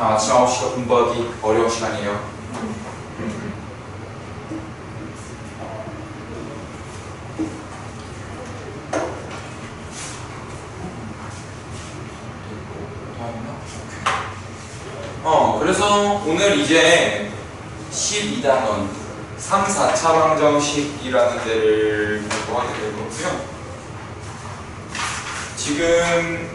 아침 9시가 공부하기 어려운 시간이에요. 그래서 오늘 이제 12단원 3, 4차 방정식이라는 데를 공부하게 될 거고요. 지금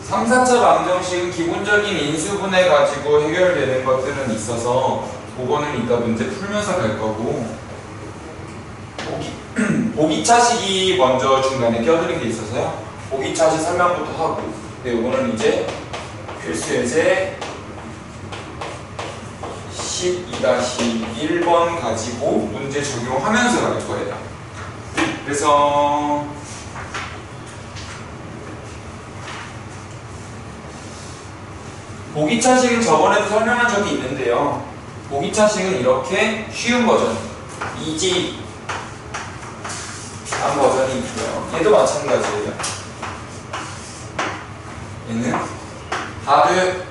3, 4차 방정식은 기본적인 인수분해 가지고 해결되는 것들은 있어서 그거는 이따 문제 풀면서 갈 거고, 보기차식이 먼저 중간에 껴드는 게 있어서요. 보기차식 설명부터 하고, 네, 이거는 이제 필수 예제 12-1번 가지고 문제 적용하면서 갈 거예요. 그래서 보기차식은 저번에도 설명한 적이 있는데요. 보기차식은 이렇게 쉬운 버전, 이지 한 버전이 있고요. 얘도 마찬가지예요. 얘는 하드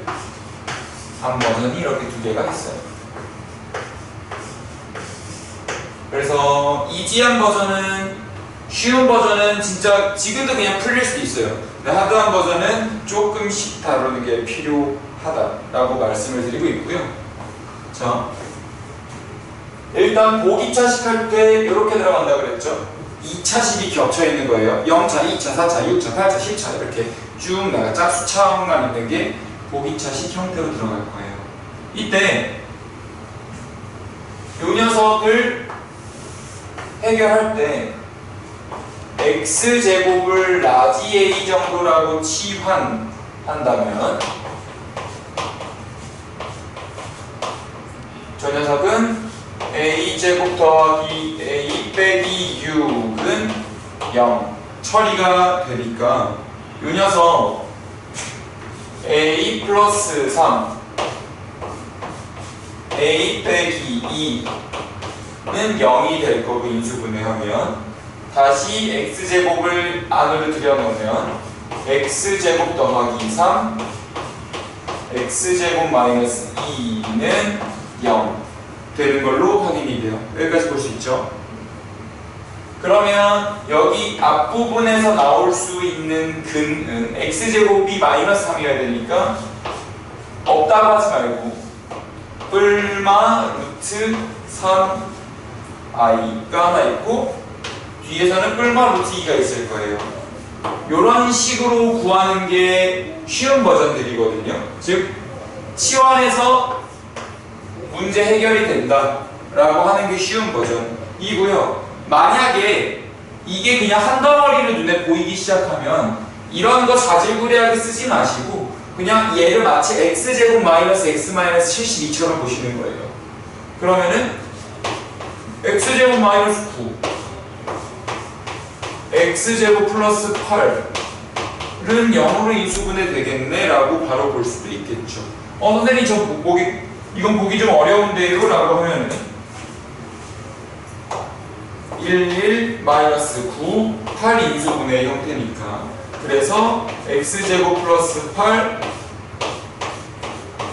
한 버전이 이렇게 두 개가 있어요. 그래서 이지한 버전은, 쉬운 버전은 진짜 지금도 그냥 풀릴 수도 있어요. 근데 하드한 버전은 조금씩 다루는 게 필요하다라고 말씀을 드리고 있고요. 자, 일단 보기차식 할 때 이렇게 들어간다 그랬죠. 2차식이 겹쳐 있는 거예요. 0차, 2차, 4차, 6차, 8차, 10차 이렇게 쭉 나가 짝수차만 있는 게 보기차식 형태로 들어갈 거예요. 이때 이 녀석을 해결할 때 x제곱을 라지 a 정도라고 치환한다면 저 녀석은 a제곱 더하기 a 빼기 6은 0 처리가 되니까 이 녀석 a 플러스 3 a 빼기 2는 0이 될 거고, 인수분해하면 다시 x제곱을 안으로 들여놓으면 x제곱 더하기 3 x제곱 마이너스 2는 0 되는 걸로 확인이 돼요. 여기까지 볼 수 있죠? 그러면 여기 앞부분에서 나올 수 있는 근은 x제곱이 마이너스 3이어야 되니까 없다고 하지 말고 뿔마 루트 3i가 하나 있고 뒤에서는 뿔마 루트 2가 있을 거예요. 이런 식으로 구하는 게 쉬운 버전들이거든요. 즉 치환해서 문제 해결이 된다 라고 하는 게 쉬운 버전이고요. 만약에 이게 그냥 한 덩어리로 눈에 보이기 시작하면 이런 거 자질구레하게 쓰지 마시고 그냥 얘를 마치 x제곱 마이너스 x 마이너스 72처럼 보시는 거예요. 그러면은 x제곱 마이너스 9 x제곱 플러스 8은 0으로 인수분해 되겠네 라고 바로 볼 수도 있겠죠. 선생님 저 이건 보기 좀 어려운데요 라고 하면은 11 마이너스 9 8 인수분해 형태니까, 그래서 x제곱 플러스 8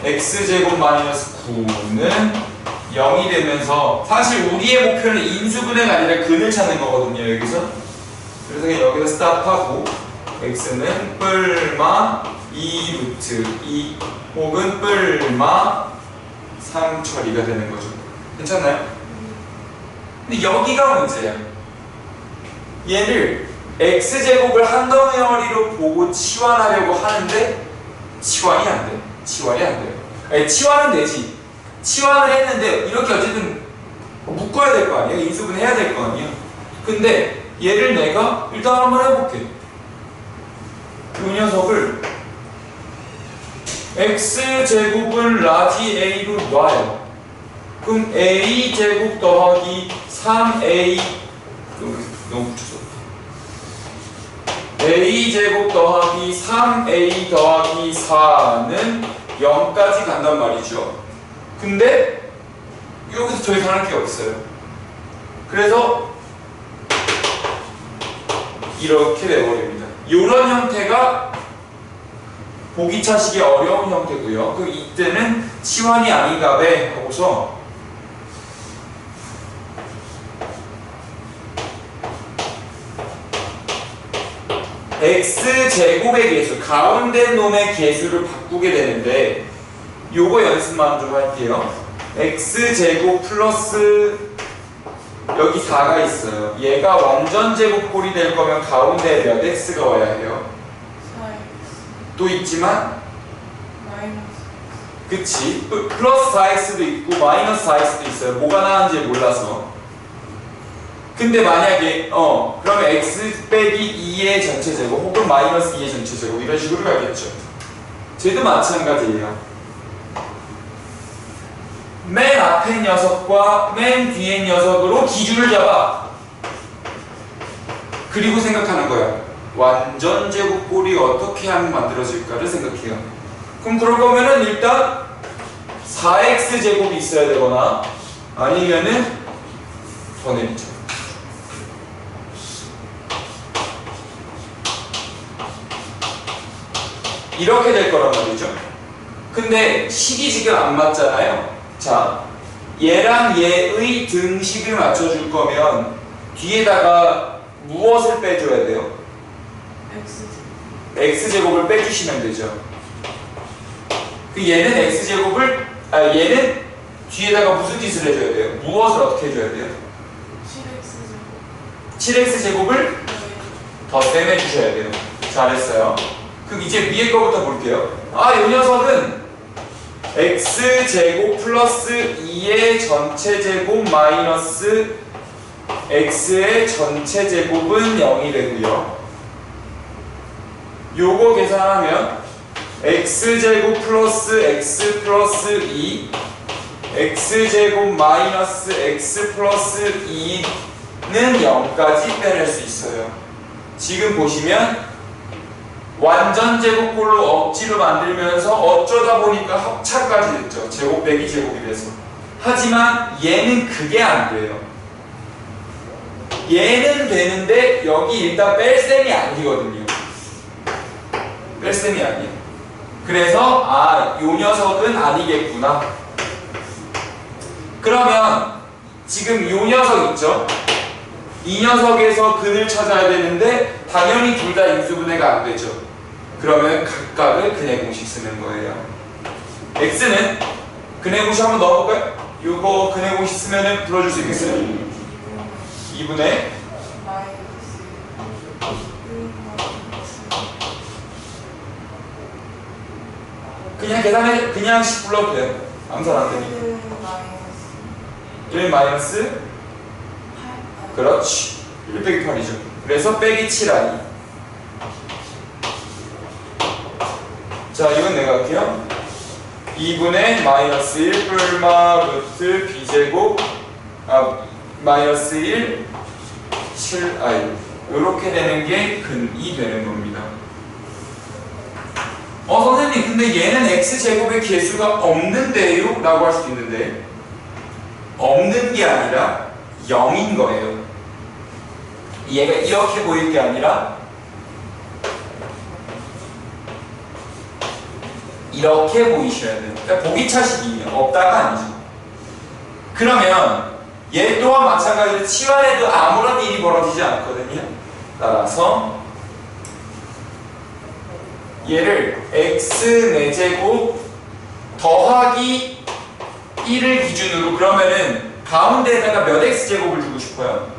x제곱 마이너스 9는 0이 되면서, 사실 우리의 목표는 인수분해가 아니라 근을 찾는 거거든요 여기서. 그래서 그냥 여기서 스탑하고 x는 뿔마 2 루트 2 혹은 뿔마 3 처리가 되는 거죠. 괜찮나요? 근데 여기가 문제야. 얘를 x제곱을 한 덩어리로 보고 치환하려고 하는데 치환이 안 돼. 치환이 안 돼요. 아니, 치환은 되지. 치환을 했는데 이렇게 어쨌든 묶어야 될 거 아니야? 인수분해 해야 될 거 아니야? 근데 얘를 내가 일단 한번 해볼게. 이 녀석을 x제곱은 라지 a로 놔요. 그럼 a제곱 더하기 3a 너무 붙였어. a제곱 더하기 3a 더하기 4는 0까지 간단 말이죠. 근데 여기서 더 이상 할 게 없어요. 그래서 이렇게 돼버립니다. 이런 형태가 보기 차식이 어려운 형태고요. 그 이때는 치환이 아닌가 배 하고서 x제곱의 개수, 가운데 놈의 개수를 바꾸게 되는데 요거 연습만 좀 할게요. x제곱 플러스 여기 4가 있어요. 얘가 완전 제곱꼴이 될 거면 가운데 몇 x가 와야 해요? 4x 또 있지만 마이너스 그치? 플러스 4x도 있고 마이너스 4x도 있어요. 뭐가 나은지 몰라서. 근데 만약에 그러면 x 빼기 2의 전체 제곱 혹은 마이너스 2의 전체 제곱 이런 식으로 가겠죠. 쟤도 마찬가지예요. 맨 앞에 녀석과 맨 뒤에 녀석으로 기준을 잡아. 그리고 생각하는 거야. 완전 제곱꼴이 어떻게 하면 만들어질까를 생각해요. 그럼 그럴 거면은 일단 4x 제곱이 있어야 되거나 아니면은 더 내리죠. 이렇게 될 거란 말이죠. 근데 식이 지금 안 맞잖아요. 자, 얘랑 얘의 등식을 맞춰줄 거면 뒤에다가 무엇을 빼줘야 돼요? x제곱을 빼주시면 되죠. 그 얘는 x제곱을 얘는 뒤에다가 무슨 짓을 해줘야 돼요? 무엇을 어떻게 해줘야 돼요? 7x제곱을 더 셈해 주셔야 돼요. 잘했어요. 그럼 이제 위에 거부터 볼게요. 이 녀석은 x제곱 플러스 2의 전체 제곱 마이너스 x의 전체 제곱은 0이 되고요. 요거 계산하면 x제곱 플러스 x 플러스 2 x제곱 마이너스 x 플러스 2는 0까지 빼낼 수 있어요. 지금 보시면 완전 제곱꼴로 억지로 만들면서 어쩌다 보니까 합차까지 됐죠. 제곱 빼기 제곱이 돼서. 하지만 얘는 그게 안 돼요. 얘는 되는데 여기 일단 뺄셈이 아니거든요. 뺄셈이 아니에요. 그래서 요 녀석은 아니겠구나. 그러면 지금 요 녀석 있죠? 이 녀석에서 근을 찾아야 되는데 당연히 둘 다 인수분해가 안 되죠. 그러면 각각을 근의 공식 쓰는 거예요. x는 근의 공식 한번 넣어볼까요? 요거 근의 공식 쓰면은 풀어줄 수 있겠어요? 2분의 그냥 계산해 그냥 10 불러도 돼요. 암산 안 되니까. 1 마이너스 그렇지. 1 빼기 8이죠. 그래서 빼기 7i. 자, 이건 내가 할게요. 2분의 마이너스 1 뿔마 루트 b제곱 마이너스 1 7i 요렇게 되는 게 근이 되는 겁니다. 선생님 근데 얘는 x제곱의 개수가 없는데요? 라고 할 수도 있는데 없는 게 아니라 0인 거예요. 얘가 이렇게 보일 게 아니라 이렇게 보이셔야 돼요. 그러니까 보기 차식이에요. 없다가 아니죠. 그러면 얘 또한 마찬가지로 치환해도 아무런 일이 벌어지지 않거든요. 따라서 얘를 x 4제곱 더하기 1을 기준으로 그러면은 가운데에다가 몇 x제곱을 주고 싶어요?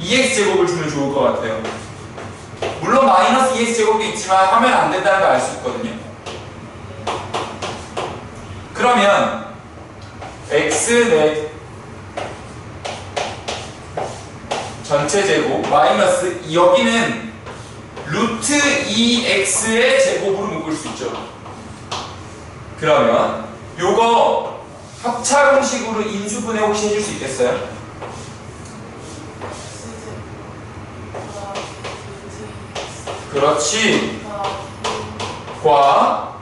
2x제곱을 주면 좋을 것 같아요. 물론 마이너스 2x제곱도 있지만 하면 안 된다는 걸 알 수 있거든요. 그러면 x 4 전체 제곱 마이너스 여기는 루트 2x의 제곱으로 묶을 수 있죠. 그러면 요거 합차공식으로 인수분해 혹시 해줄 수 있겠어요? 그렇지. 과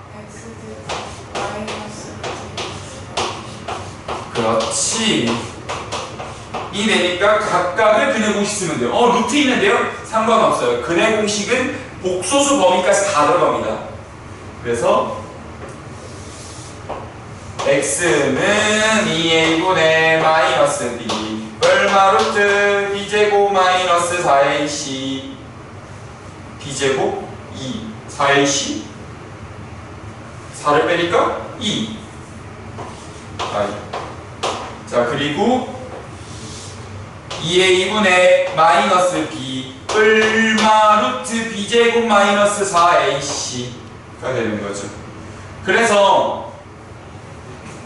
그렇지. 이 되니까 각각을 근의 공식 쓰면 돼요. 루트 있는데요? 상관없어요. 근의 공식은 복소수 범위까지 다 들어갑니다. 그래서 x는 2a분의 마이너스 b 얼마 루트 b제곱 마이너스 4ac b제곱 2 4ac 4를 빼니까 2 자 그리고 2a분의 마이너스 b 얼마 루트 b제곱 마이너스 4ac가 되는 거죠. 그래서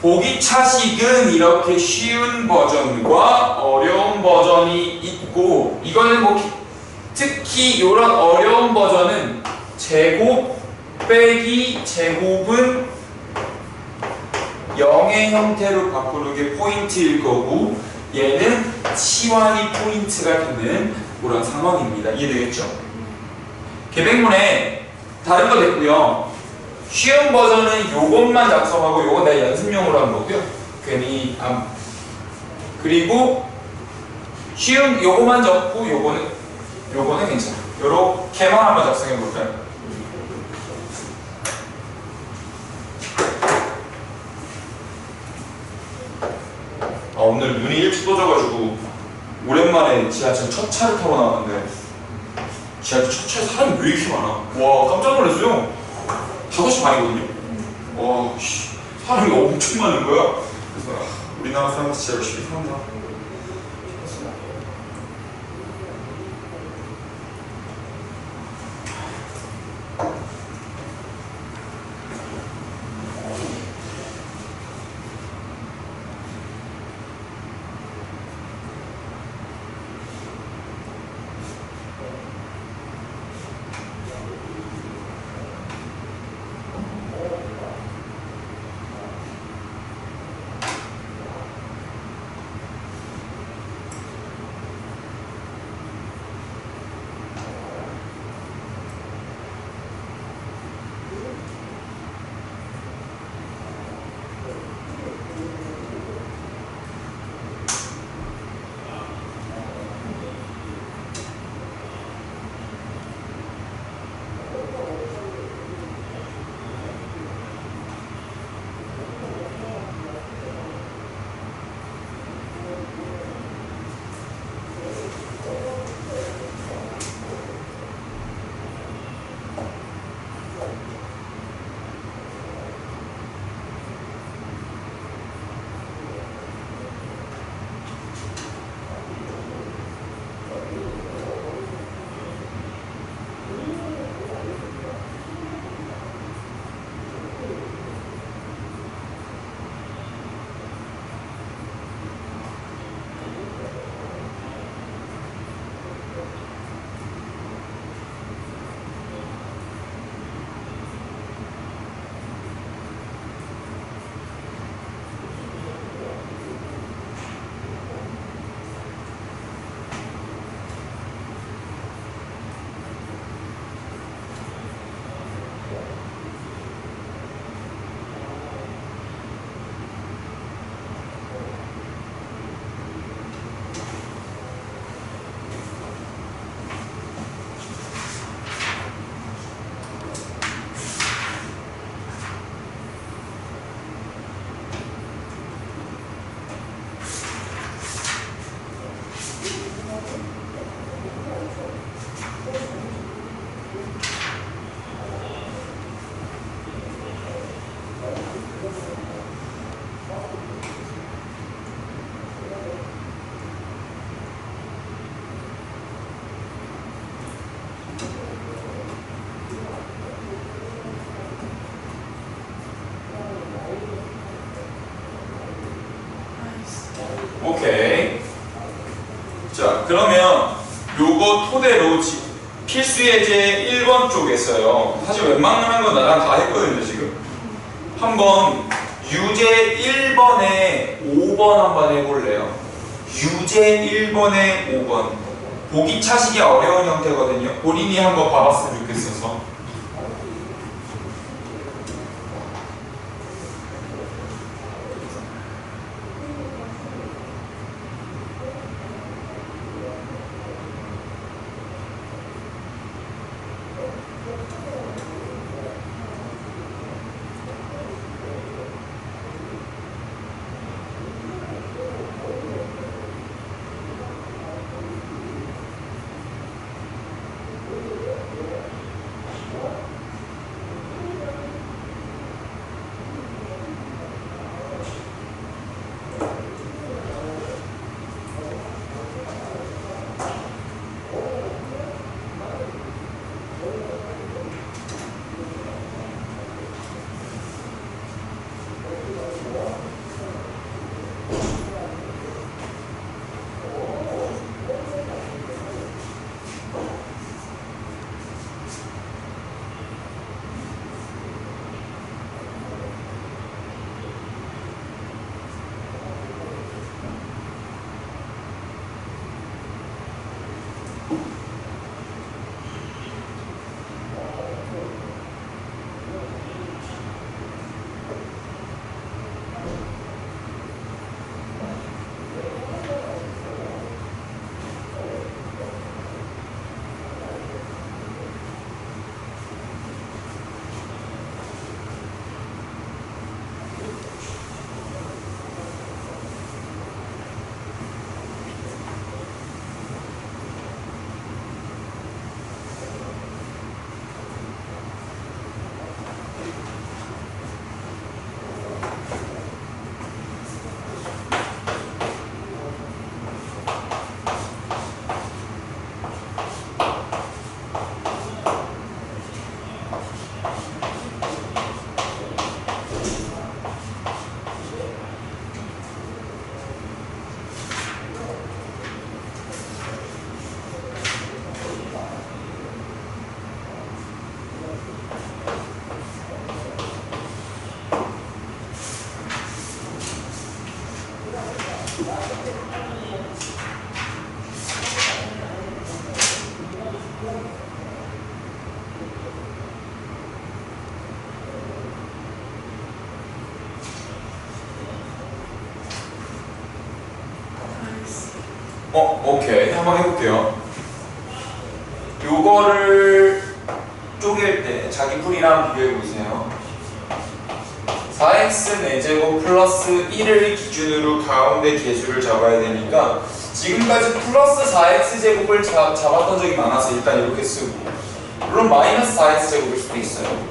보기 차식은 이렇게 쉬운 버전과 어려운 버전이 있고, 이거는 뭐 특히 이런 어려운 버전은 제곱 빼기 제곱은 0의 형태로 바꾸는 게 포인트일 거고, 얘는 치환이 포인트가 되는 그런 상황입니다. 이해되겠죠? 계백문에 다른 거 됐고요. 쉬운 버전은 요것만 작성하고 요건 내 연습용으로 한 거고요. 괜히 그리고 쉬운 요거만 적고 요거는 괜찮아. 요렇게만 한번 작성해 볼까요? 오늘 눈이 일찍 떠져가지고 오랜만에 지하철 첫 차를 타고 나왔는데 지하철 첫 차에 사람이 왜 이렇게 많아? 와 깜짝 놀랐어요. 5시 반이거든요? 와, 사람이 엄청 많은 거야. 그래서 우리나라 사람들 진짜 열심히 산다. 오케이. 자, 그러면 요거 토대로 필수 예제 1번 쪽에서요. 사실 웬만한 건 나랑 다 했거든요, 지금. 한번 유제 1번에 5번 한번 해볼래요. 유제 1번에 5번. 보기 차식이 어려운 형태거든요. 본인이 한번 봐봤으면 좋겠어서. 오케이, 한번 해볼게요. 요거를 쪼갤 때 자기 풀이랑 비교해보세요. 4x 4제곱 플러스 1을 기준으로 가운데 개수를 잡아야 되니까 지금까지 플러스 4x 제곱을 잡았던 적이 많아서 일단 이렇게 쓰고, 물론 마이너스 4x 제곱일 수도 있어요.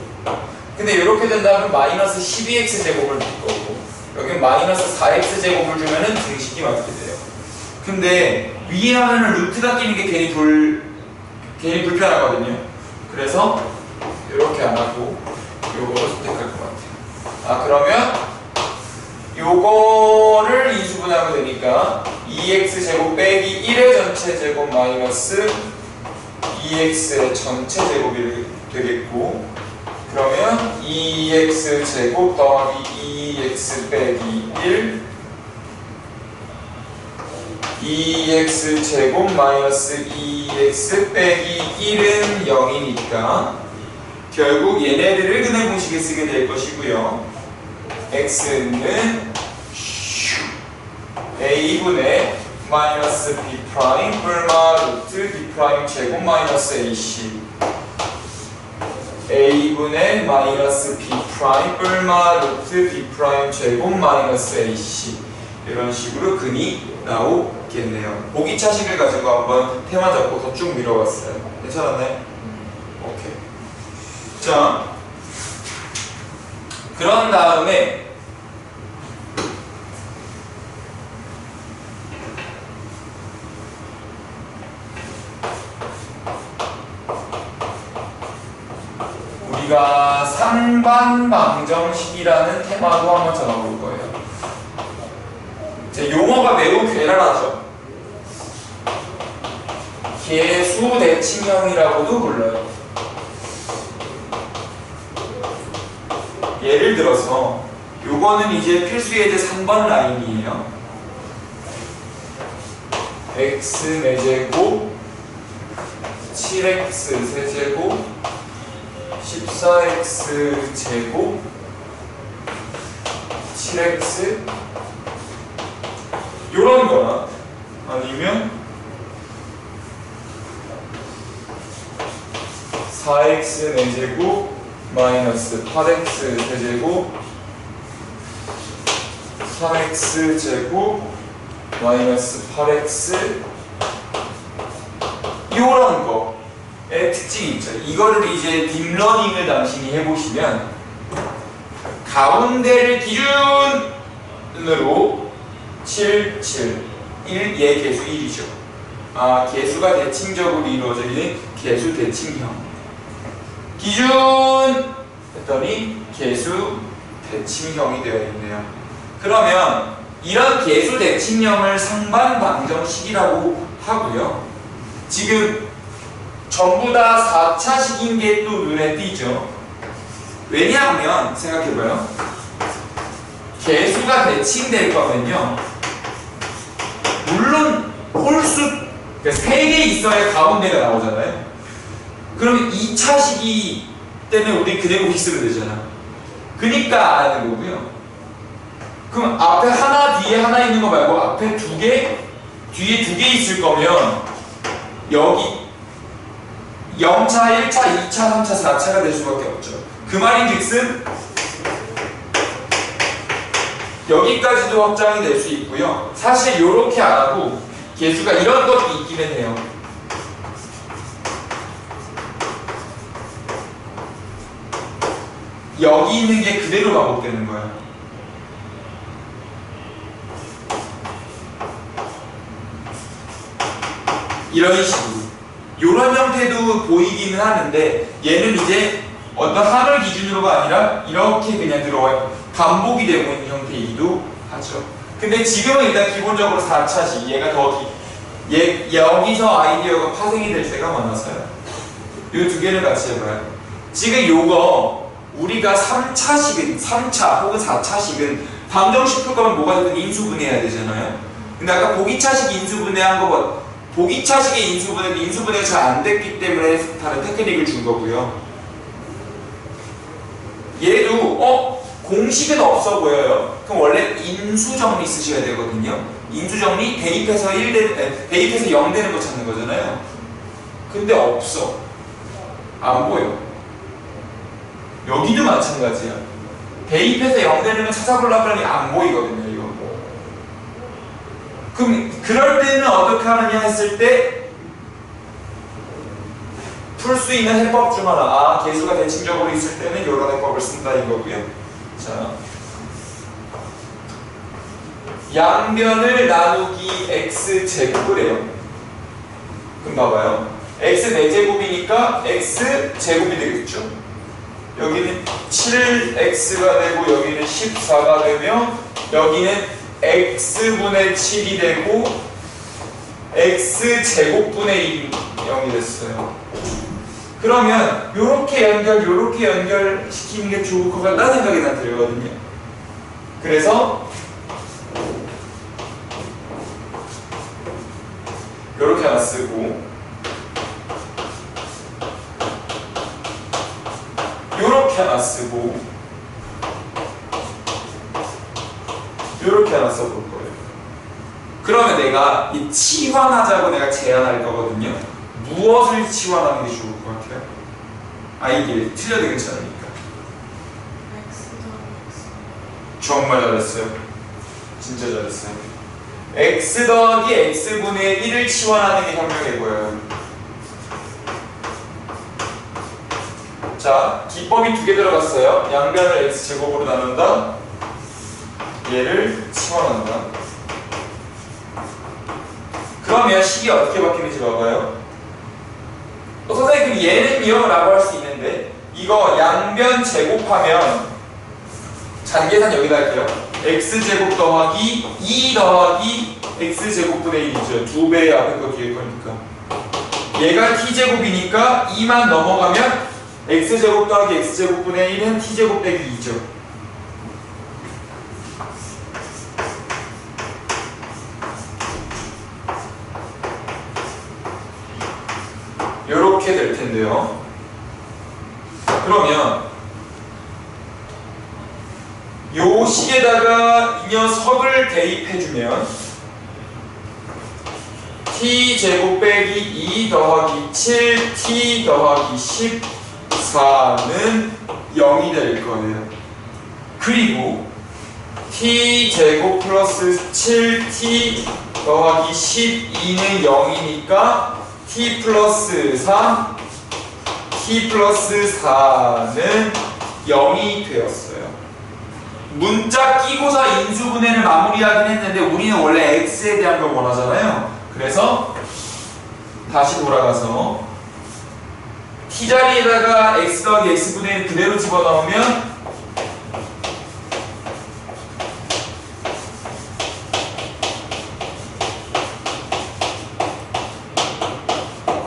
근데 이렇게 된다면 마이너스 12x 제곱을 줄 거고, 여기 마이너스 4x 제곱을 주면은 등식이 맞게 돼요. 근데 위에 하면은 루트가 끼는 게 괜히 불편하거든요. 그래서 이렇게 안 하고 요거를 선택할 것 같아요. 아, 그러면 요거를 인수분해하면 되니까 2x 제곱 빼기 1의 전체 제곱 마이너스 2x의 전체 제곱이 되겠고, 그러면 2x 제곱 더하기 2x 빼기 1, 2x 제곱 마이너스 2x 빼기 1은 0이니까 결국 얘네들을 근해 공식에 쓰게 될 것이고요. x는 a분의 마이너스 b 프라임 뿔마 루트 b 프라임 제곱 마이너스 ac, a분의 마이너스 b 프라임 뿔마 루트 b 프라임 제곱 마이너스 ac, 이런 식으로 근이 나오겠네요. 보기 차식을 가지고 한번 테마 잡고 더 쭉 밀어봤어요. 괜찮았나요? 오케이. 자, 그런 다음에 우리가 상반방정식이라는 테마도 한번 잡아볼 거예요. 제 용어가 매우 괴랄하죠. 계수대칭형이라고도 불러요. 예를 들어서 요거는 이제 필수 예제 3번 라인이에요. x 4제곱 7x 세제곱 14x 제곱 7x 요런 거나, 아니면 4x 4제곱 마이너스 8x 세제곱 3x 제곱 마이너스 8x 요런 거의 특징이 있죠. 이거를 이제 딥러닝을 당신이 해보시면 가운데를 기준으로 7, 7, 1, 얘 개수 1이죠. 아, 개수가 대칭적으로 이루어져 있는 개수 대칭형. 기준 했더니 개수 대칭형이 되어 있네요. 그러면 이런 개수 대칭형을 상반방정식이라고 하고요. 지금 전부 다 4차식인 게 또 눈에 띄죠. 왜냐하면 생각해봐요. 개수가 대칭될 거면요, 물론 홀수, 그러니까 3개 있어야 가운데가 나오잖아요. 그러면 2차식이 때문에 우리 그대로 쓰면 되잖아. 그니까 안 하는 거고요. 그럼 앞에 하나 뒤에 하나 있는 거 말고 앞에 2개 뒤에 2개 있을 거면 여기 0차, 1차, 2차, 3차, 4차가 될 수밖에 없죠. 그 말인즉슨 여기까지도 확장이 될 수 있고요. 사실 이렇게 안 하고 개수가 이런 것도 있기는 해요. 여기 있는 게 그대로 반복되는 거야. 이런 식으로. 이런 형태도 보이기는 하는데 얘는 이제 어떤 한을 기준으로가 아니라 이렇게 그냥 들어와요. 반복이 되고 있는 형태이기도 하죠. 근데 지금은 일단 기본적으로 4차식, 얘가 더 여기서 아이디어가 파생이 될 때가 많아서요. 이 2개를 같이 해봐요. 지금 요거 우리가 3차 혹은 4차식은 방정식 풀 거면 뭐가 되든 인수분해해야 되잖아요. 근데 아까 보기차식 인수분해한 거, 보기차식의 인수분해가 잘 안 됐기 때문에 다른 테크닉을 준 거고요. 얘도 공식은 없어 보여요. 그럼 원래 인수정리 쓰셔야 되거든요. 인수정리 대입해서 대입해서 0 되는 거 찾는 거잖아요. 근데 없어. 안 보여. 여기도 마찬가지야. 대입해서 0 되는 거 찾아보려고 하니 안 보이거든요, 이거. 그럼 그럴 때는 어떻게 하느냐 했을 때 풀 수 있는 해법 중 하나. 개수가 대칭적으로 있을 때는 이런 해법을 쓴다 이거고요. 자, 양변을 나누기 x제곱을 해요. 그럼 봐봐요. x 4제곱이니까 x제곱이 되겠죠. 여기는 7x가 되고 여기는 14가 되며 여기는 x분의 7이 되고 x제곱분의 0이 됐어요. 그러면 요렇게 연결시키는 게 좋을 것 같다는 생각이 난 들거든요. 그래서 요렇게 하나 쓰고 요렇게 하나 쓰고 요렇게 하나 써볼 거예요. 그러면 내가 이 치환하자고 내가 제안할 거거든요. 무엇을 치환하는 게 좋을 것 같아요? 이게 틀려도 괜찮으니까. X 더하기 X. 정말 잘했어요. 진짜 잘했어요. x 더하기 x분의 1을 치환하는 게 현명해 보여요. 자, 기법이 2개 들어갔어요. 양변을 x제곱으로 나눈다. 얘를 치환한다. 그러면 식이 어떻게 바뀌는지 봐봐요. 선생님, 그럼 얘는요? 라고 할 수 있는데 이거 양변 제곱하면 잔계산 여기다 할게요. x제곱 더하기 2 더하기 x제곱분의 1이죠. 2배 앞에 거 뒤에 거니까. 얘가 t제곱이니까 2만 넘어가면 x제곱 더하기 x제곱분의 1은 t제곱 빼기 2죠. 요렇게 될 텐데요. 그러면 요 식에다가 이 녀석을 대입해주면 t제곱 빼기 2 더하기 7 t 더하기 14는 0이 될 거예요. 그리고 t제곱 플러스 7t 더하기 12는 0이니까 t 플러스 3 t 플러스 4는 0이 되었어요. 문자 끼고서 인수분해를 마무리하긴 했는데 우리는 원래 x에 대한 걸 원하잖아요. 그래서 다시 돌아가서 t자리에다가 x 더하기 x분의 1 그대로 집어넣으면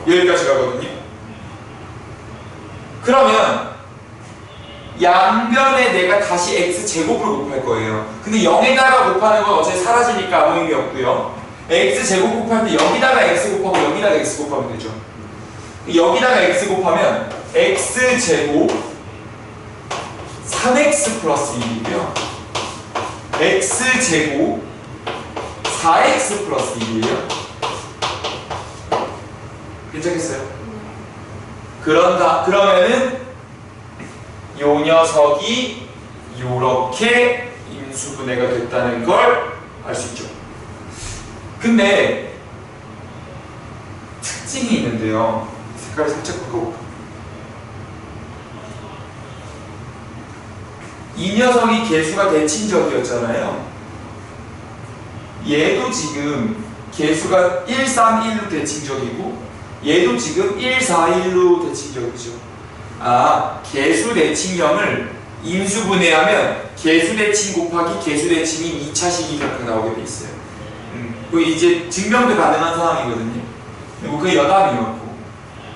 여기까지 가거든요. 그러면 양변에 내가 다시 x제곱을 곱할 거예요. 근데 0에다가 곱하는 건 어차피 사라지니까 아무 의미 없고요. x제곱 곱할 때 여기다가 x 곱하고 여기다가 x 곱하면 되죠. 여기다가 x 곱하면 x제곱 3x 플러스 1이고요. x제곱 4x 플러스 1이에요. 괜찮겠어요? 그러면은 요 녀석이 요렇게 인수분해가 됐다는 걸 알 수 있죠. 근데 특징이 있는데요. 색깔을 살짝 바꿔볼까? 이 녀석이 개수가 대칭적이었잖아요. 얘도 지금 개수가 1, 3, 1로 대칭적이고 얘도 지금 1, 4, 1로 대칭적이죠. 개수 대칭형을 인수분해하면 개수 대칭 곱하기 개수 대칭인 2차식이 이렇게 나오게 돼 있어요. 그 이제 증명도 가능한 상황이거든요. 그게 여담이었고.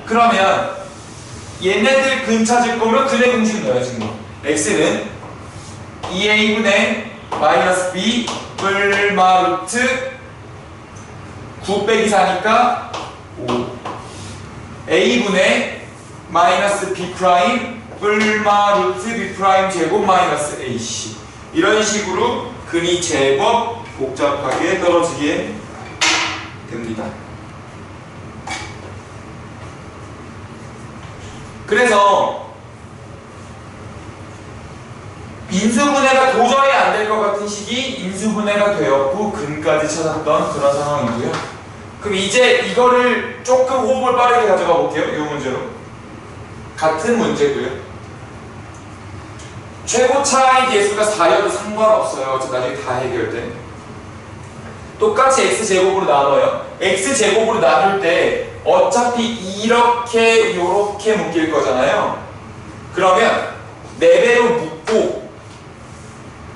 그러면 얘네들 근 찾을 거면 근의 공식 넣어야지 뭐. x는 2a분의 마이너스 b 뿔마 루트 9 빼기 4니까 5 a분의 마이너스 b 프라임 뿔마 루트 b 프라임 제곱 마이너스 ac 이런 식으로 근이 제법 복잡하게 떨어지게 됩니다. 그래서 인수분해가 도저히 안 될 것 같은 식이 인수분해가 되었고 근까지 찾았던 그런 상황이고요. 그럼 이제 이거를 조금 호흡을 빠르게 가져가 볼게요. 이 문제로. 같은 문제고요. 최고차의 개수가 4여도 상관없어요. 어차피 나중에 다 해결돼. 똑같이 x제곱으로 나눠요. x제곱으로 나눌 때 어차피 이렇게 요렇게 묶일 거잖아요. 그러면 4배로 묶고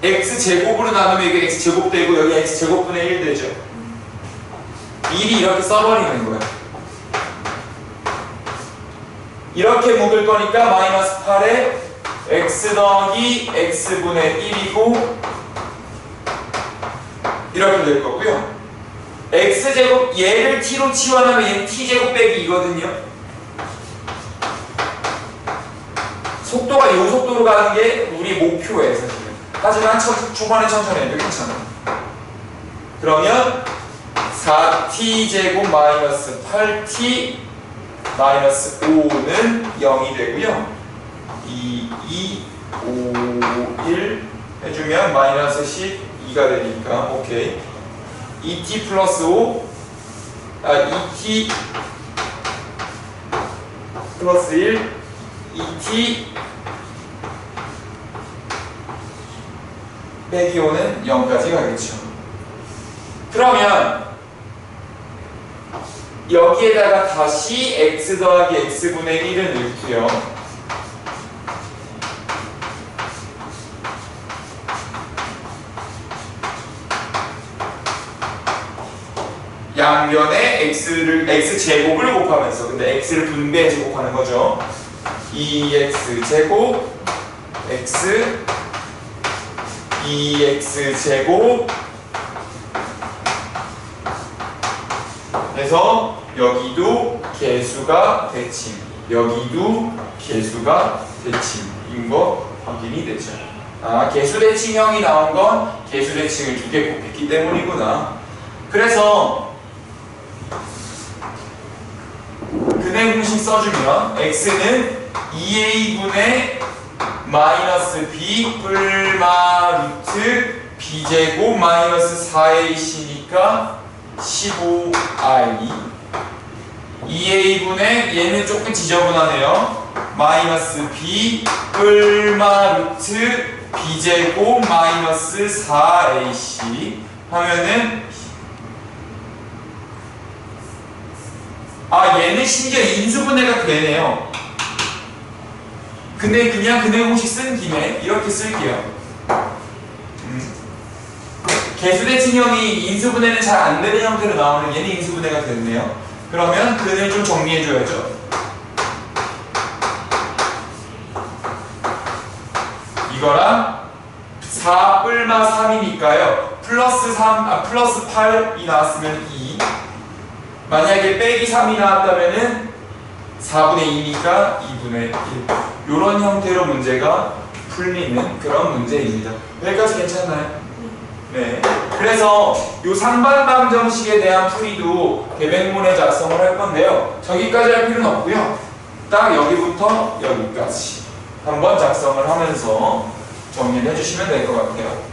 x제곱으로 나누면 이게 x제곱 되고 여기 x제곱분의 1 되죠. 미리 이렇게 써버리는 거예요. 이렇게 묶을 거니까 마이너스 8에 x 더하기 x분의 1이고 이렇게 될 거고요. x제곱 얘를 t로 치환하면 얘는 t제곱 빼기 2거든요. 속도가 이 속도로 가는 게 우리 목표예요 사실은. 하지만 초반에 천천히 해도 괜찮아요. 그러면 4t제곱 마이너스 8t 마이너스 5는 0이 되고요. 2, 2, 5, 1 해주면 마이너스 12가 되니까 오케이. 2t 플러스 5 2t 플러스 1 2t 빼기 5는 0까지 가겠죠. 그러면 여기에다가 다시 x 더하기 x분의 1을 넣고요. 양변에 x제곱을 곱하면서 근데 x를 분배해서 곱하는 거죠. 2x제곱 x 2x제곱 해서 여기도 개수가 대칭 여기도 개수가 대칭인 거 확인이 되죠. 아, 개수 대칭형이 나온 건 개수 대칭을 2개 곱했기 때문이구나. 그래서 근의 공식 써주면 x는 2a분의 마이너스 b 뿔마 루트 b제곱 마이너스 4ac니까 15i 2a분의 얘는 조금 지저분하네요. 마이너스 b 뿔마 루트 b제곱 마이너스 4ac 하면은 아 얘는 심지어 인수분해가 되네요. 근데 그냥 근의 공식 쓴 김에 이렇게 쓸게요. 개수대칭형이 인수분해는 잘 안 되는 형태로 나오는 얘는 인수분해가 됐네요. 그러면 근을 좀 정리해줘야죠. 이거랑 4 뿔마 3이니까요. 플러스 8이 나왔으면 2. 만약에 빼기 3이 나왔다면은 4분의 2니까 2분의 1. 요런 형태로 문제가 풀리는 그런 문제입니다. 여기까지 괜찮나요? 네. 그래서 요 상반방정식에 대한 풀이도 계백문에 작성을 할 건데요. 저기까지 할 필요는 없고요. 딱 여기부터 여기까지 한번 작성을 하면서 정리를 해주시면 될 것 같아요.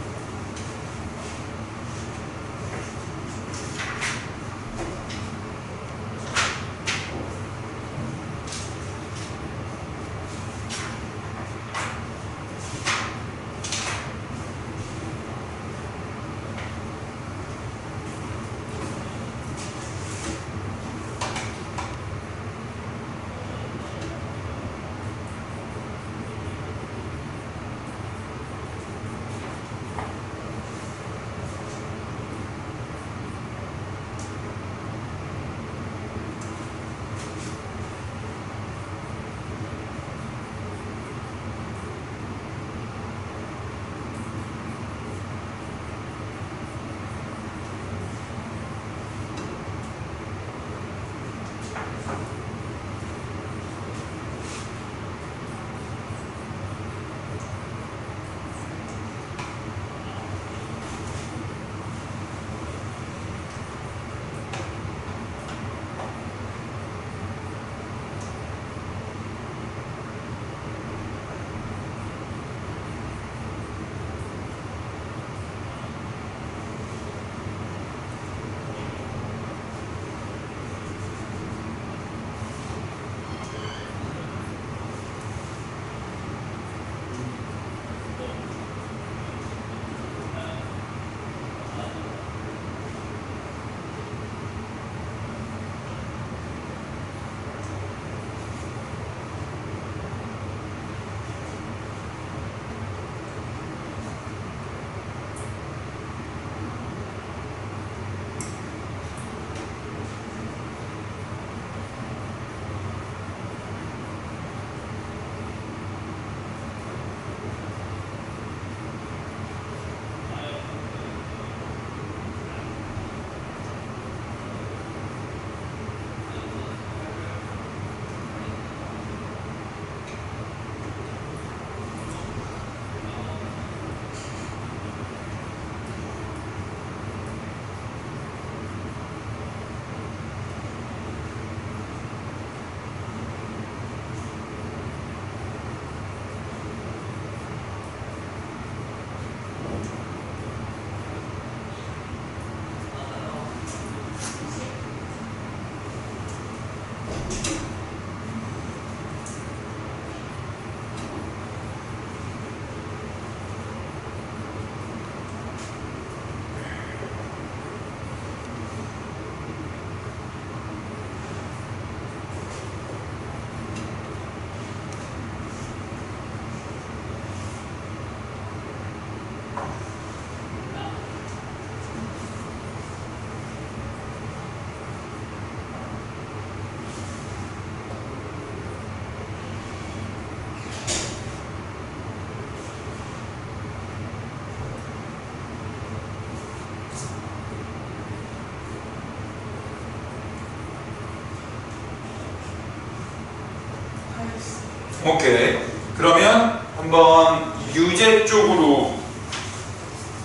알겠어. 오케이. 그러면 한번 유제 쪽으로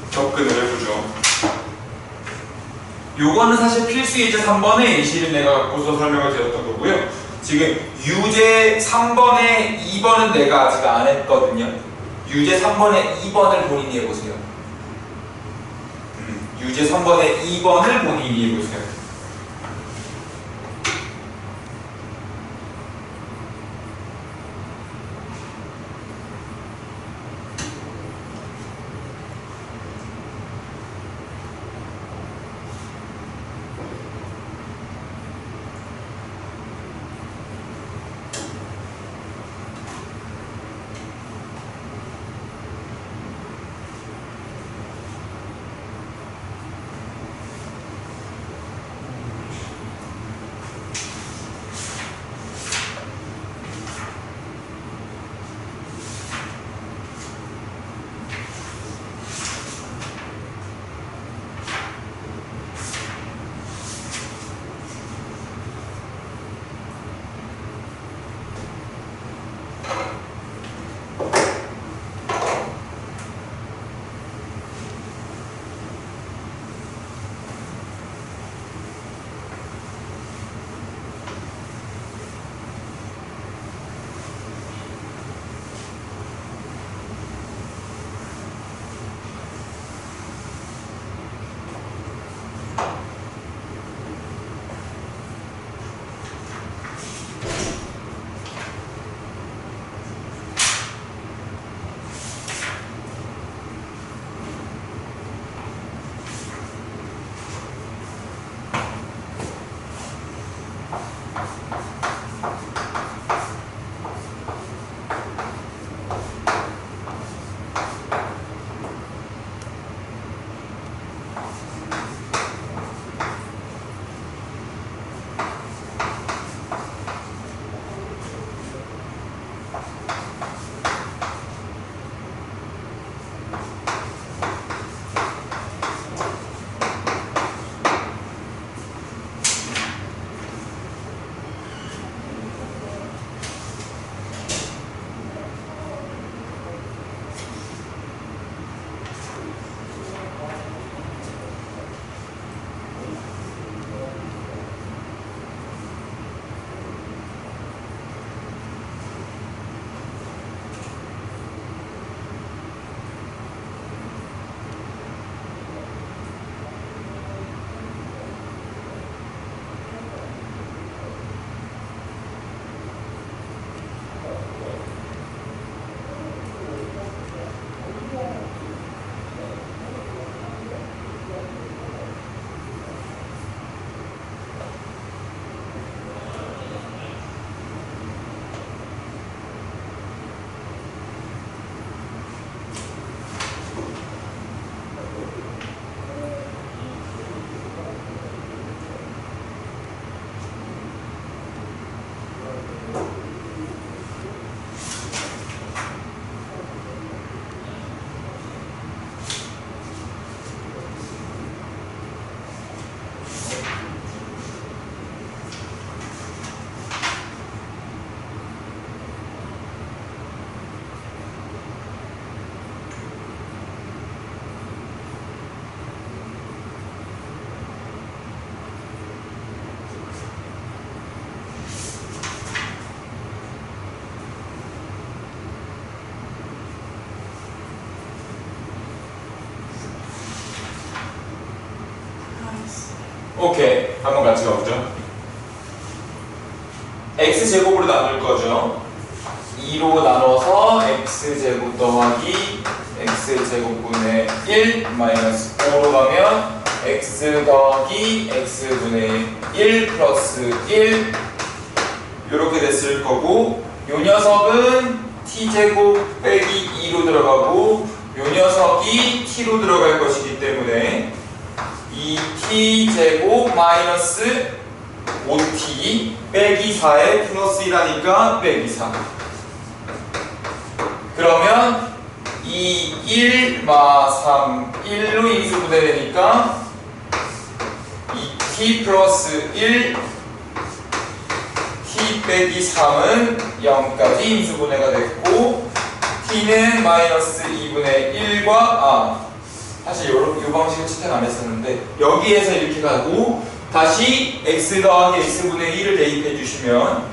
접근을 해보죠. 요거는 사실 필수 예제 3번의 예시를 내가 갖고서 설명을 드렸던 거고요. 지금 유제 3번에 2번은 내가 아직 안 했거든요. 유제 3번에 2번을 본인이 해보세요. 유제 3번에 2번을 본인이 해보세요. 오케이. 한번 같이 가보죠. x제곱으로 나눌 거죠. 2로 나눠서 x제곱 더하기 x제곱분의 1 마이너스 5로 가면 x 더하기 x분의 1 플러스 1 이렇게 됐을 거고, 요 녀석은 t제곱 빼기 2로 들어가고 요 녀석이 t로 들어갈 것이기 때문에 이 t제곱 마이너스 5t 빼기 4에 플러스 1하니까 빼기 4. 그러면 이 1 마 3 1로 인수분해되니까 이 t 플러스 1 t 2 빼기 3은 0까지 임수분해가 됐고 t는 마이너스 2분의 1과 사실 요 방식은 채택 안 했었는데 여기에서 이렇게 가고 다시 x 더하기 x분의 1을 대입해 주시면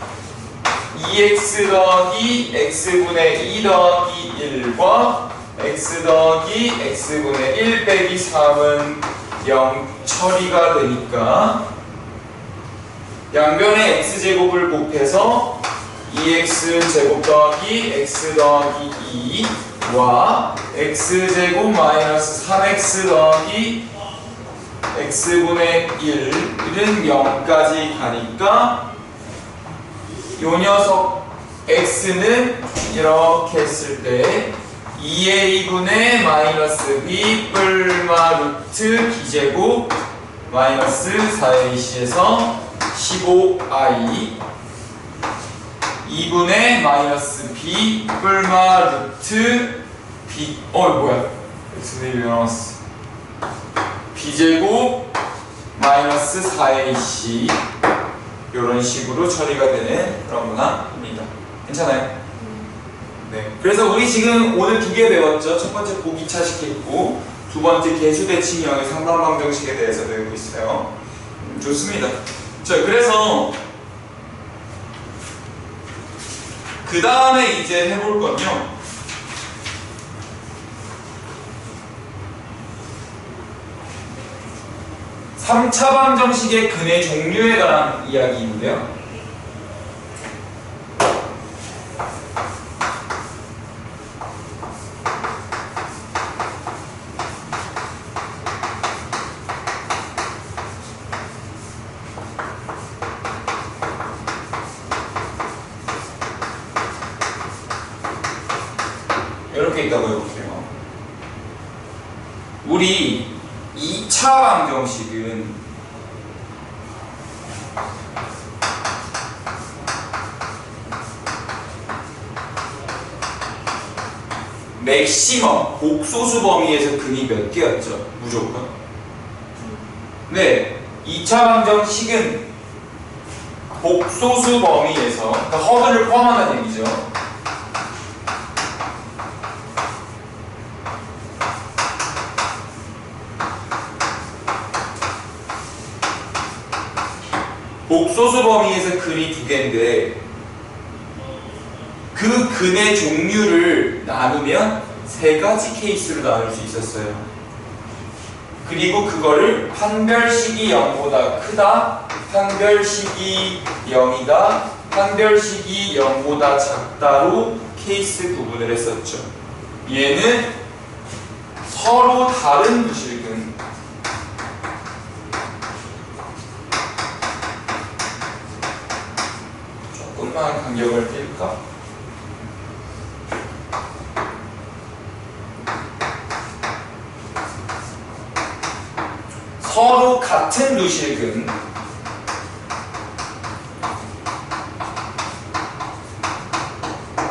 2x 더하기 x분의 2 더하기 1과 x 더하기 x분의 1 빼기 3은 0 처리가 되니까 양변의 x제곱을 곱해서 2x제곱 더하기 x 더하기 2와 x제곱 마이너스 3x 더하기 x분의 1은 0까지 가니까 요 녀석 x는 이렇게 했을 때 2a분의 마이너스 b 뿔마 루트 b제곱 마이너스 4ac에서 15i 2분의 마이너스 b 뿔마 루트 b 뭐야 x분의 1왜 나왔어 b제곱 마이너스 4ac 이런 식으로 처리가 되는 그런 문항입니다. 괜찮아요? 네. 그래서 우리 지금 오늘 2개 배웠죠. 첫 번째 보기차식 했고 두 번째 개수대칭형의 상반방정식에 대해서 배우고 있어요. 좋습니다. 자, 그래서 그 다음에 이제 해볼 건요. 3차 방정식의 근의 종류에 관한 이야기인데요. 이렇게 있다고 해볼게요. 우리 2차 방정식은 맥시멈 복소수 범위에서 근이 몇 개였죠? 무조건. 네, 2차 방정식은 복소수 범위에서 그러니까 허들을 포함한다는 얘기죠. 복소수 범위에서 근이 2개인데 그 근의 종류를 나누면 3가지 케이스로 나눌 수 있었어요. 그리고 그거를 판별식이 0보다 크다, 판별식이 0이다, 판별식이 0보다 작다로 케이스 구분을 했었죠. 얘는 서로 다른 부실근 조금만 간격을 띨까? 서로 같은 루실근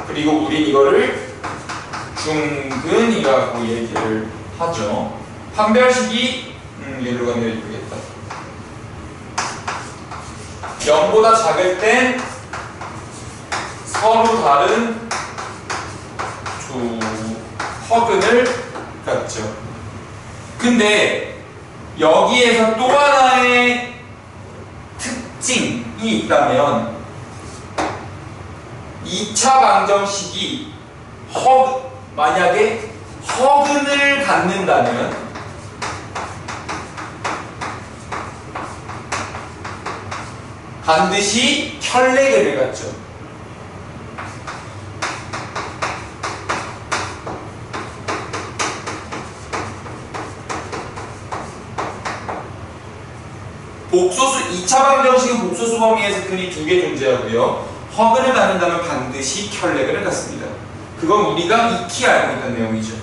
그리고 우린 이거를 중근이라고 얘기를 하죠. 판별식이 얘로 가면 예쁘겠다. 0보다 작을 땐 서로 다른 두 허근을 갖죠. 근데 여기에서 또 하나의 특징이 있다면 2차 방정식이 만약에 허근을 갖는다면 반드시 켤레근을 갖죠. 복소수 2차 방정식은 복소수 범위에서 근이 2개 존재하고요. 허근을 갖는다면 반드시 켤레근을 갖습니다. 그건 우리가 익히 알고 있던 내용이죠.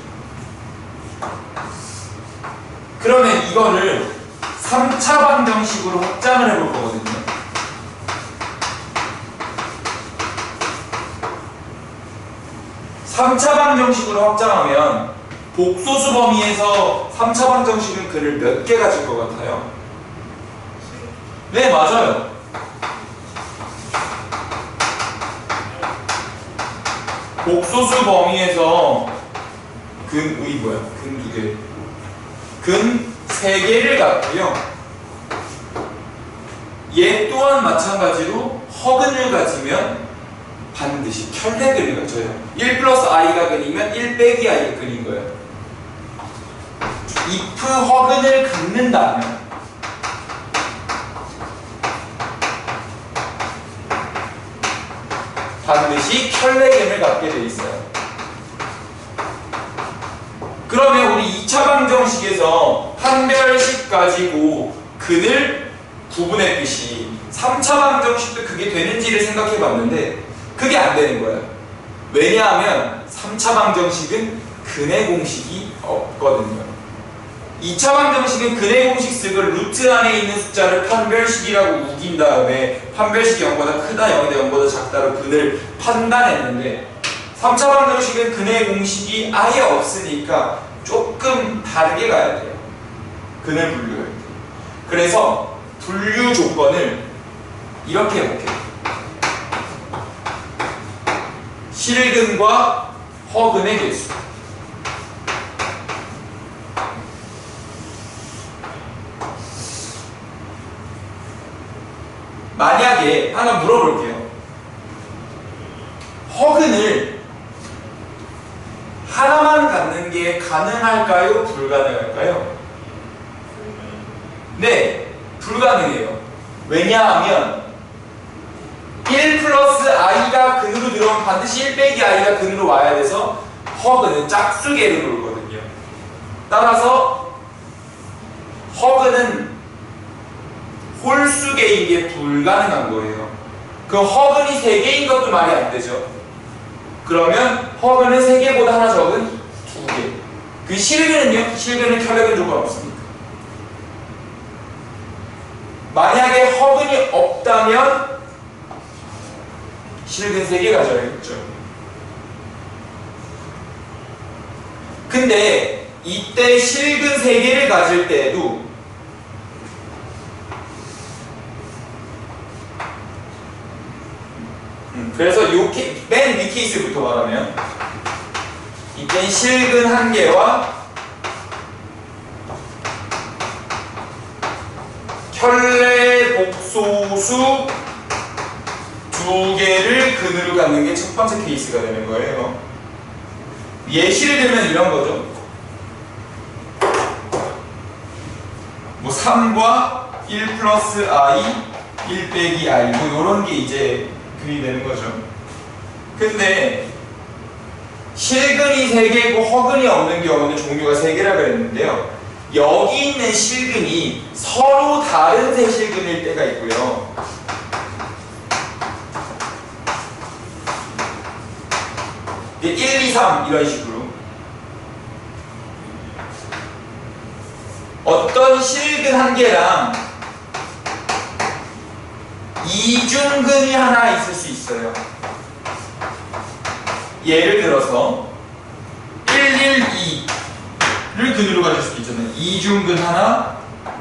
그러면 이거를 3차 방정식으로 확장을 해볼 거거든요. (3차) 방정식으로 확장하면 복소수 범위에서 3차 방정식은 근을 몇 개 가질 것 같아요? 네, 맞아요. 복소수 범위에서 근의 뭐야? 근 2개. 근 3개를 갖고요. 얘 또한 마찬가지로 허근을 가지면 반드시 켤레근을 가져요. 1 플러스 i가 근이면 1 빼기 i가 근인 거예요. if 허근을 갖는다면 반드시 켤레근을 갖게 돼 있어요. 그러면 우리 2차 방정식에서 판별식 가지고 근을 구분했듯이 3차 방정식도 그게 되는지를 생각해 봤는데 그게 안 되는 거예요. 왜냐하면 3차 방정식은 근의 공식이 없거든요. 2차 방정식은 근의 공식 쓰고 루트 안에 있는 숫자를 판별식이라고 우긴 다음에 판별식이 0보다 크다 0이다 0보다 작다로 근을 판단했는데 3차 방정식은 근의 공식이 아예 없으니까 조금 다르게 가야 돼요. 근을 분류할 때. 그래서 분류 조건을 이렇게 해볼게요. 실근과 허근의 개수. 만약에 하나 물어볼게요. 허근을 하나만 갖는 게 가능할까요? 불가능할까요? 네, 불가능해요. 왜냐하면 1 플러스 i가 근으로 들어오면 반드시 1 빼기 i가 근으로 와야 돼서 허근은 짝수계로 돌거든요. 따라서 허근은 홀수계인 게 불가능한 거예요. 그 허근이 3개인 것도 말이 안 되죠. 그러면 허근은 3개보다 하나 적은 2개. 그 실근은요? 실근은 켤레근 조건 없습니다. 만약에 허근이 없다면 실근 3개 가져야겠죠. 근데 이때 실근 3개를 가질 때에도 그래서 맨 위 케이스부터 말하면 이땐 실근 1개와 켤레 복소수 2개를 근으로 갖는 게 첫 번째 케이스가 되는 거예요. 예시를 들면 이런 거죠. 뭐 3과 1 플러스 i, 1 빼기 i 뭐 이런 게 이제 근이 되는 거죠. 근데 실근이 3개고 허근이 없는 경우는 종류가 3개라 그랬는데요. 여기 있는 실근이 서로 다른 세 실근일 때가 있고요. 이제 1, 2, 3 이런 식으로 어떤 실근 1개랑 이중근이 하나 있을 수 있어요. 예를 들어서 112를 근으로 가질 수도 있잖아요. 이중근 하나,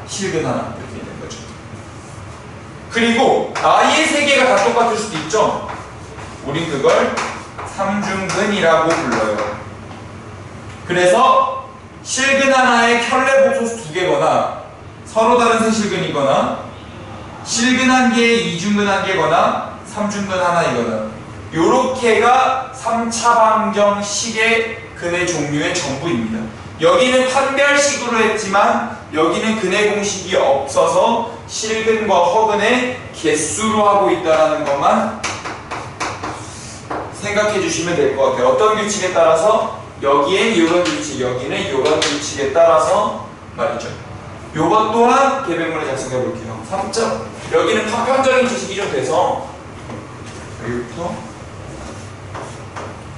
실근 하나 이렇게 있는 거죠. 그리고 i의 3개가 다 똑같을 수도 있죠. 우린 그걸 3중근이라고 불러요. 그래서 실근 하나에 켤레 복소수 2개거나 서로 다른 세 실근이거나 실근 1개에 이중근 1개거나 3중근 하나이거나 요렇게가 3차 방정식의 근의 종류의 전부입니다. 여기는 판별식으로 했지만 여기는 근의 공식이 없어서 실근과 허근의 개수로 하고 있다는 것만 생각해 주시면 될 것 같아요. 어떤 규칙에 따라서 여기엔 이런 규칙, 여기는 이런 규칙에 따라서 말이죠. 요것 또한 계획문을 작성해 볼게요. 3점. 여기는 파편적인 지식이 좀 돼서 여기부터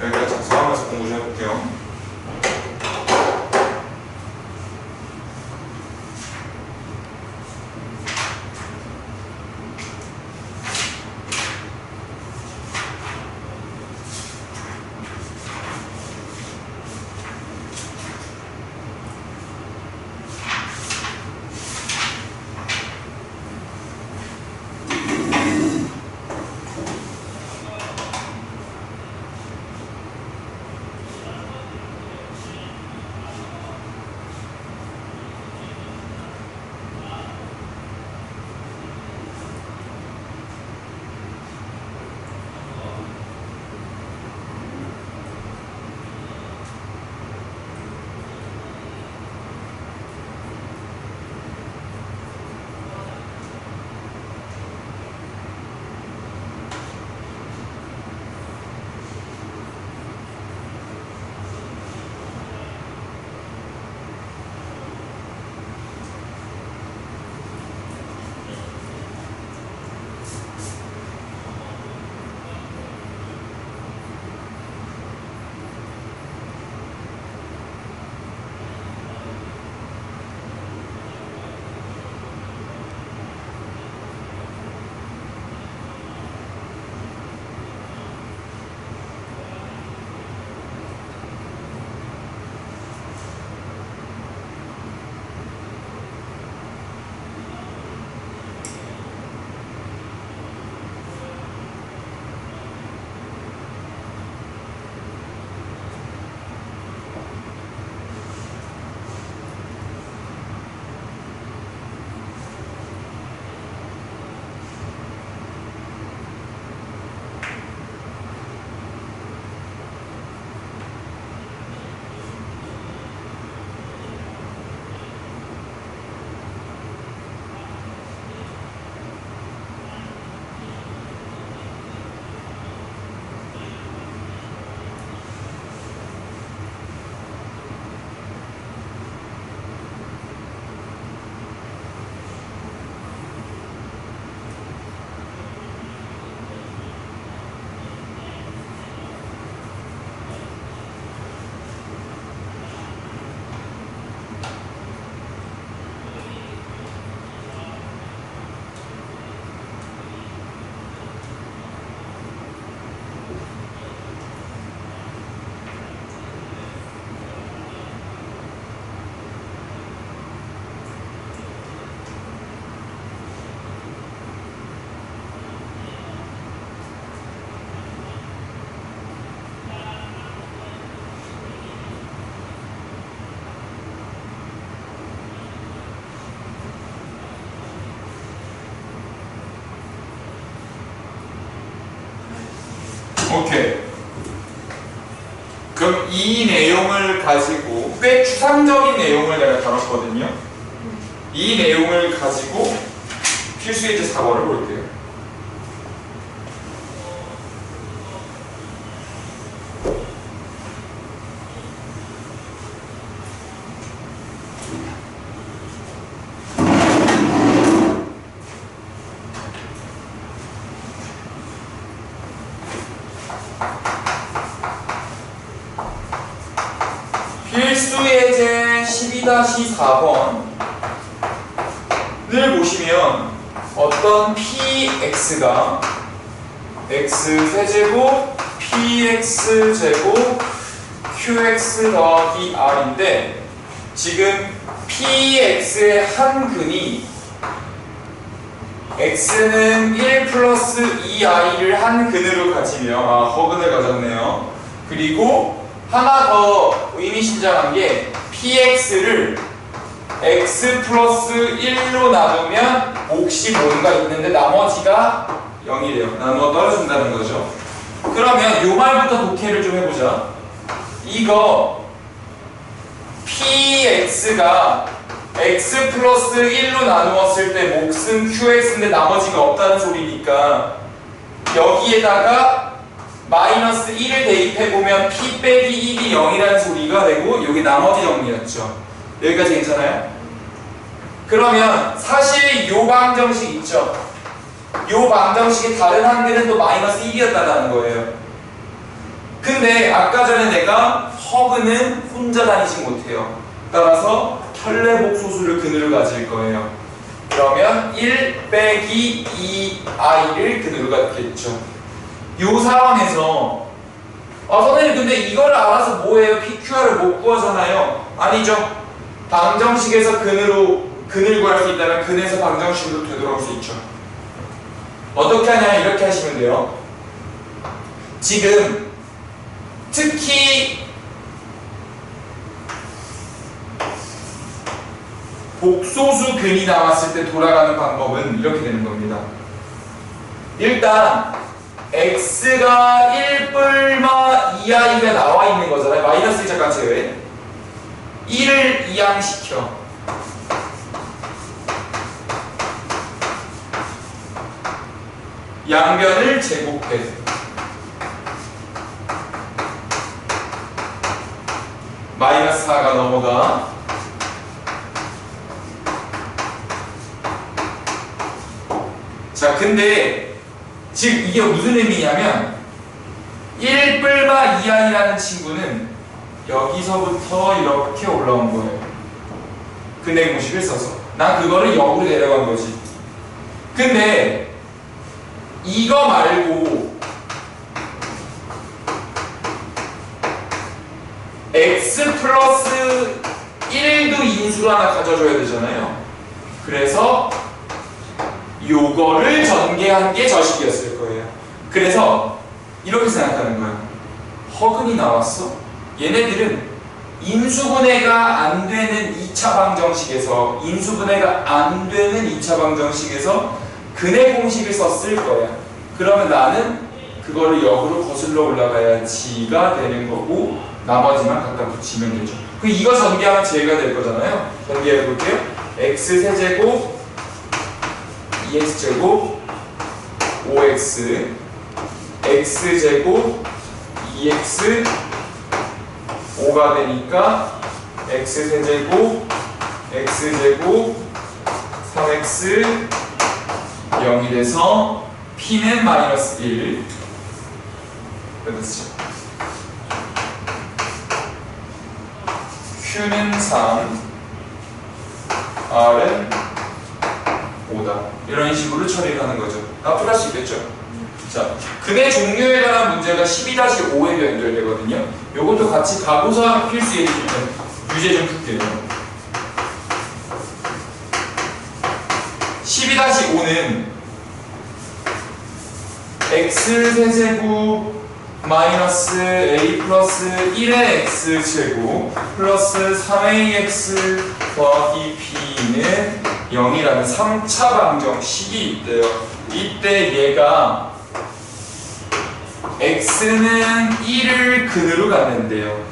여기까지 작성하면서 공부 좀 해볼게요. 오케이. 그럼 이 내용을 가지고 꽤 추상적인 내용을 내가 다뤘거든요. 이 내용을 가지고 필수 예제 4번을 볼게요. 필수 예제 12-4번을 보시면 어떤 px가 x세제곱 px제곱 qx 더하기 r인데 지금 px의 한 근이 x는 1 플러스 2i를 한 근으로 가지며 허근을 가졌네요. 그리고 하나 더 의미심장한 게 px를 x 플러스 1로 나누면 몫이 뭔가 있는데 나머지가 0이래요. 나누어 떨어진다는 거죠. 그러면 요 말부터 독해를 좀 해보자. 이거 px가 x 플러스 1로 나누었을 때 몫은 qx인데 나머지가 없다는 소리니까 여기에다가 마이너스 1을 대입해보면 p 빼기 1이 0이라는 소리가 되고 여기 나머지 정리였죠. 여기까지 괜찮아요? 그러면 사실 요 방정식 있죠? 요 방정식의 다른 한계는 또 마이너스 1이었다는 거예요. 근데 아까 전에 내가 허그는 혼자 다니지 못해요. 따라서 혈례복소수를 근으로 가질 거예요. 그러면 1 빼기 2i를 근으로 갖겠죠. 요 상황에서 선생님 근데 이거를 알아서 뭐예요? PQR을 못 구하잖아요. 아니죠. 방정식에서 근을 구할 수 있다면 근에서 방정식으로 되돌아올 수 있죠. 어떻게 하냐면 이렇게 하시면 돼요. 지금 특히 복소수 근이 나왔을 때 돌아가는 방법은 이렇게 되는 겁니다. 일단 x가 1뿔마 2i가 나와 있는 거잖아요. 마이너스 1잠깐 제외. 1을 이항시켜. 양변을 제곱해. 마이너스 4가 넘어가. 자, 근데 지금 이게 무슨 의미냐면 1뿔마 2i라는 친구는 여기서부터 이렇게 올라온 거예요. 근의 공식을 써서 난 그거를 역으로 내려간 거지. 근데 이거 말고 x 플러스 1도 인수로 하나 가져줘야 되잖아요. 그래서 요거를 전개한 게 저식이었을 거예요. 그래서 이렇게 생각하는 거야. 허근이 나왔어? 얘네들은 인수분해가 안 되는 2차 방정식에서 근의 공식을 썼을 거야. 그러면 나는 그거를 역으로 거슬러 올라가야지가 되는 거고 나머지만 갖다 붙이면 되죠. 이거 전개하면 제가 될 거잖아요. 전개해 볼게요. x 세제곱 2x제곱 5x x제곱 2x 5가 되니까 x세제곱 x제곱 3x 0이 돼서 p는 마이너스 1 그렇죠. q는 3 r은 5다. 이런 식으로 처리를 하는 거죠. 앞으로 할 수 있겠죠? 자, 근의 종류에 관한 문제가 12-5에 연결되거든요. 요것도 같이 가고서 필수 예제 유제 좀 풀게요. 12-5는 x 세제곱 마이너스 a 플러스 1의 x제곱 플러스 3ax 더하기 b는 0이라는 3차 방정식이 있대요. 이때 얘가 x는 1을 근으로 갖는데요.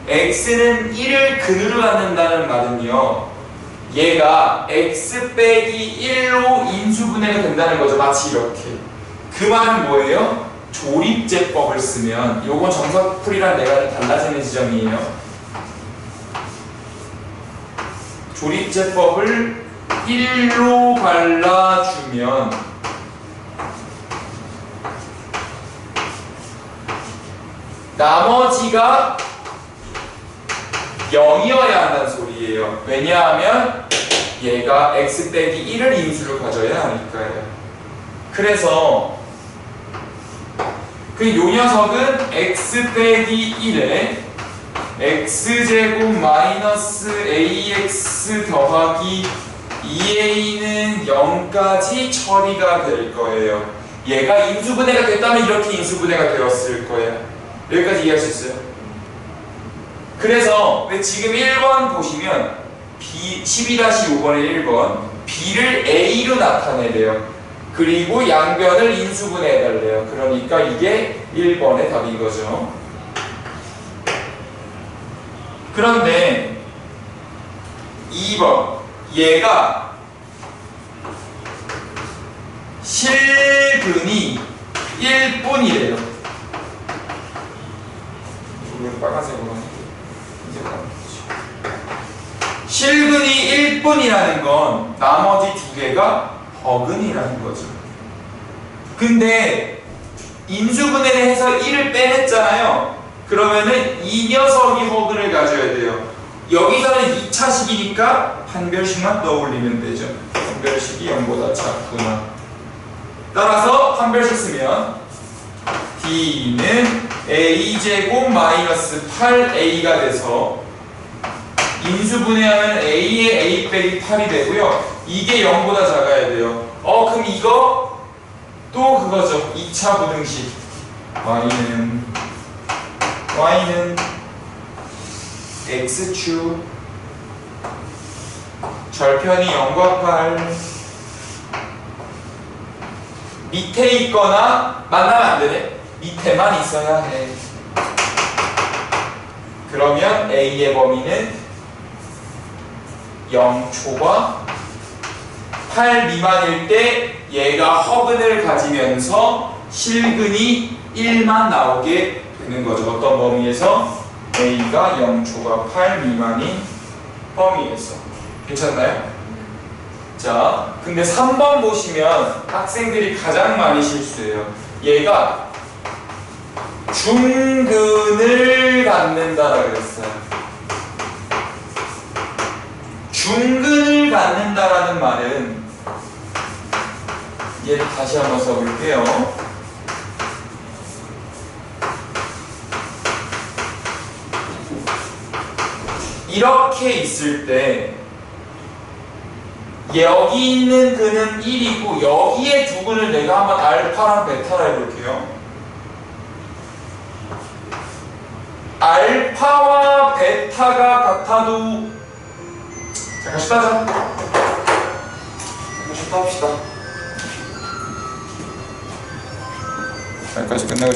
x는 1을 근으로 갖는다는 말은요, 얘가 x 빼기 1로 인수분해가 된다는 거죠. 마치 이렇게. 그 말은 뭐예요? 조립제법을 쓰면, 요건 정석풀이랑 내가 달라지는 지점이에요. 조립제법을 1로 발라주면 나머지가 0이어야 한다는 소리예요. 왜냐하면 얘가 x 빼기 1을 인수로 가져야 하니까요. 그래서 요 녀석은 x 빼기 1에 x제곱 마이너스 ax 더하기 2a는 0까지 처리가 될 거예요. 얘가 인수분해가 됐다면 이렇게 인수분해가 되었을 거예요. 여기까지 이해할 수 있어요? 그래서 왜 지금 1번 보시면 B 12-5번의 1번 B를 A로 나타내래요. 그리고 양변을 인수분해해달래요. 그러니까 이게 1번의 답인 거죠. 그런데 2번 얘가 실근이 1뿐이래요. 이거 빨간색으로 하니까 이제 실근이 1뿐이라는 건 나머지 두 개가 허근이라는 거죠. 근데 인수분해를 해서 1을 빼냈잖아요. 그러면은 이 녀석이 허근을 가져야 돼요. 여기서는 2차식이니까 한 별씩만 떠올리면 되죠. 한 별씩이 0보다 작구나. 따라서 한 별씩 쓰면 D는 A제곱 마이너스 8A가 돼서 인수분해하면 A의 A 빼기 8이 되고요. 이게 0보다 작아야 돼요. 그럼 이거 또 그거죠. 2차 부등식. Y는 X축 절편이 0과 8 밑에 있거나 만나면 안 되네. 밑에만 있어야 해. 그러면 A의 범위는 0초과 8 미만일 때 얘가 허근을 가지면서 실근이 1만 나오게 되는 거죠. 어떤 범위에서? A가 0초과 8 미만인 범위에서. 괜찮나요? 자, 근데 3번 보시면 학생들이 가장 많이 실수해요. 얘가 중근을 갖는다라고 그랬어요. 중근을 갖는다라는 말은, 얘를 다시 한번 써볼게요. 이렇게 있을 때 여기 있는 근은 1이고 여기에 두 근을 내가 한번 알파랑 베타라 해볼게요. 알파와 베타가 같아도 잠깐 쉬다 하자. 잠깐 쉬다 합시다. 여기까지 끝내고